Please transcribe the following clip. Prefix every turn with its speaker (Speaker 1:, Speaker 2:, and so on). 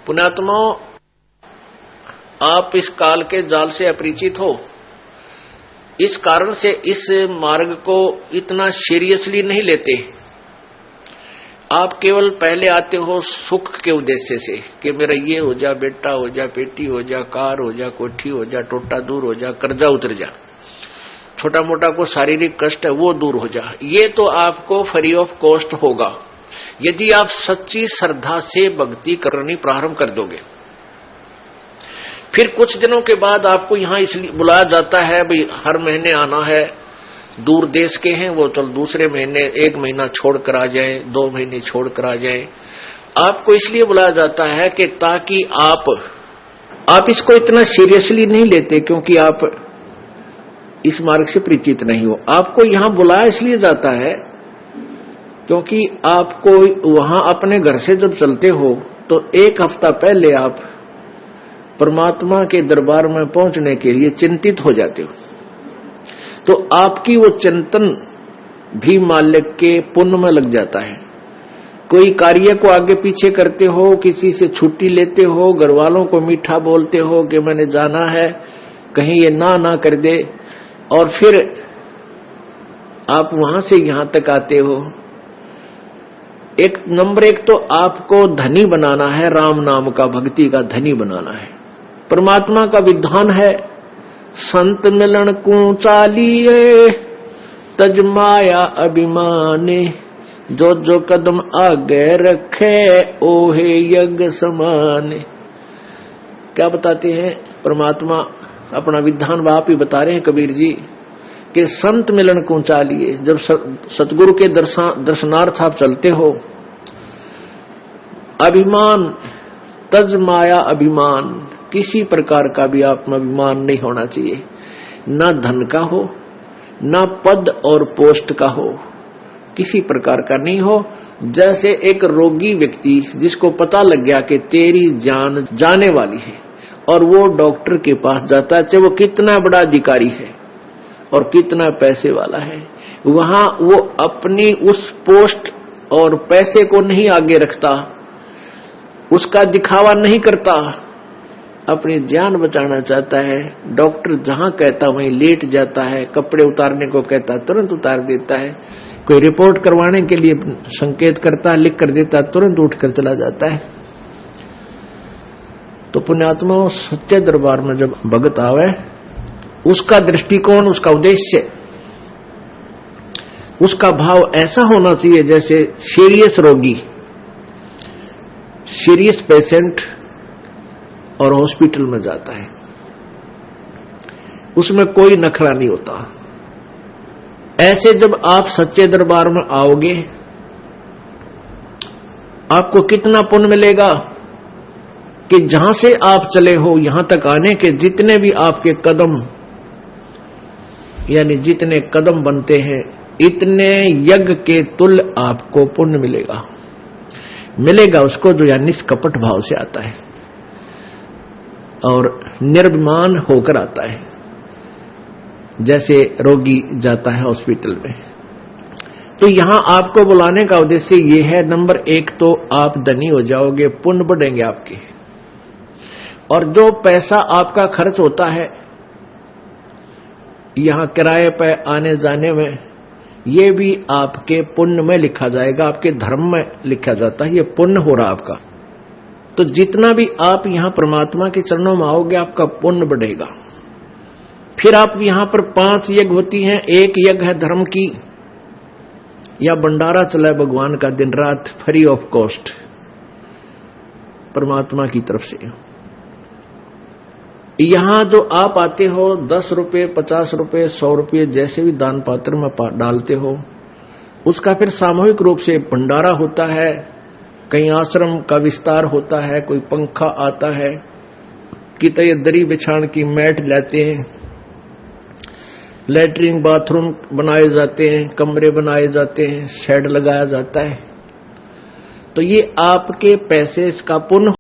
Speaker 1: पुण्यात्माओं, आप इस काल के जाल से अपरिचित हो, इस कारण से इस मार्ग को इतना सीरियसली नहीं लेते। आप केवल पहले आते हो सुख के उद्देश्य से कि मेरा ये हो जा, बेटा हो जा, बेटी हो जा, कार हो जा, कोठी हो जा, टोटा दूर हो जा, कर्जा उतर जा, छोटा मोटा को शारीरिक कष्ट है वो दूर हो जा। ये तो आपको फ्री ऑफ कॉस्ट होगा यदि आप सच्ची श्रद्धा से भक्ति करनी प्रारंभ कर दोगे। फिर कुछ दिनों के बाद आपको यहां इसलिए बुलाया जाता है, भाई हर महीने आना है, दूर देश के हैं वो चल दूसरे महीने 1 महीना छोड़कर आ जाए, 2 महीने छोड़कर आ जाए। आपको इसलिए बुलाया जाता है कि ताकि आप इसको इतना सीरियसली नहीं लेते, क्योंकि आप इस मार्ग से परिचित नहीं हो। आपको यहां बुलाया इसलिए जाता है क्योंकि आपको वहां अपने घर से जब चलते हो तो 1 हफ्ता पहले आप परमात्मा के दरबार में पहुंचने के लिए चिंतित हो जाते हो। तो आपकी वो चिंतन भी मालिक के पुण्य में लग जाता है। कोई कार्य को आगे पीछे करते हो, किसी से छुट्टी लेते हो, घर वालों को मीठा बोलते हो कि मैंने जाना है, कहीं ये ना कर दे, और फिर आप वहां से यहां तक आते हो। नंबर 1 तो आपको धनी बनाना है, राम नाम का, भक्ति का धनी बनाना है। परमात्मा का विधान है, संत मिलन को चालिए तज माया अभिमाने, जो जो कदम आगे रखे ओहे यज्ञ समाने। क्या बताते हैं परमात्मा, अपना विधान आप ही बता रहे हैं कबीर जी कि संत मिलन को चालिए। जब सतगुरु के दर्शनार्थ आप चलते हो, अभिमान तज माया अभिमान, किसी प्रकार का भी आप में अभिमान नहीं होना चाहिए, ना धन का हो, ना पद और पोस्ट का हो, किसी प्रकार का नहीं हो। जैसे एक रोगी व्यक्ति जिसको पता लग गया कि तेरी जान जाने वाली है और वो डॉक्टर के पास जाता है, चाहे वो कितना बड़ा अधिकारी है और कितना पैसे वाला है, वहां वो अपनी उस पोस्ट और पैसे को नहीं आगे रखता, उसका दिखावा नहीं करता, अपनी जान बचाना चाहता है। डॉक्टर जहां कहता वहीं लेट जाता है, कपड़े उतारने को कहता तुरंत उतार देता है, कोई रिपोर्ट करवाने के लिए संकेत करता, लिख कर देता, तुरंत उठकर चला जाता है। तो पुण्यात्मा, सच्चे दरबार में जब भगत आवे, उसका दृष्टिकोण, उसका उद्देश्य, उसका भाव ऐसा होना चाहिए जैसे सीरियस रोगी, सीरियस पेशेंट और हॉस्पिटल में जाता है, उसमें कोई नखरा नहीं होता। ऐसे जब आप सच्चे दरबार में आओगे, आपको कितना पुण्य मिलेगा कि जहां से आप चले हो यहां तक आने के जितने भी आपके कदम, यानी जितने कदम बनते हैं, इतने यज्ञ के तुल्य आपको पुण्य मिलेगा। उसको जो या निष्कपट भाव से आता है और निर्भिमान होकर आता है, जैसे रोगी जाता है हॉस्पिटल में। तो यहां आपको बुलाने का उद्देश्य ये है, नंबर 1 तो आप धनी हो जाओगे, पुण्य बढ़ेंगे आपके, और जो पैसा आपका खर्च होता है यहां किराए पे आने जाने में, ये भी आपके पुण्य में लिखा जाएगा, आपके धर्म में लिखा जाता है, ये पुण्य हो रहा आपका। तो जितना भी आप यहां परमात्मा के चरणों में आओगे, आपका पुण्य बढ़ेगा। फिर आप यहां पर 5 यज्ञ होती हैं। एक यज्ञ है धर्म की, या भंडारा चला भगवान का दिन रात फ्री ऑफ कॉस्ट परमात्मा की तरफ से। यहां जो आप आते हो 10 रुपए, 50 रुपए, 100 रुपए जैसे भी दान पात्र में डालते हो, उसका फिर सामूहिक रूप से भंडारा होता है, कहीं आश्रम का विस्तार होता है, कोई पंखा आता है, कितने दरी बिछाण की मैट लाते हैं, लैट्रिन बाथरूम बनाए जाते हैं, कमरे बनाए जाते हैं, शेड लगाया जाता है। तो ये आपके पैसे का पुण्य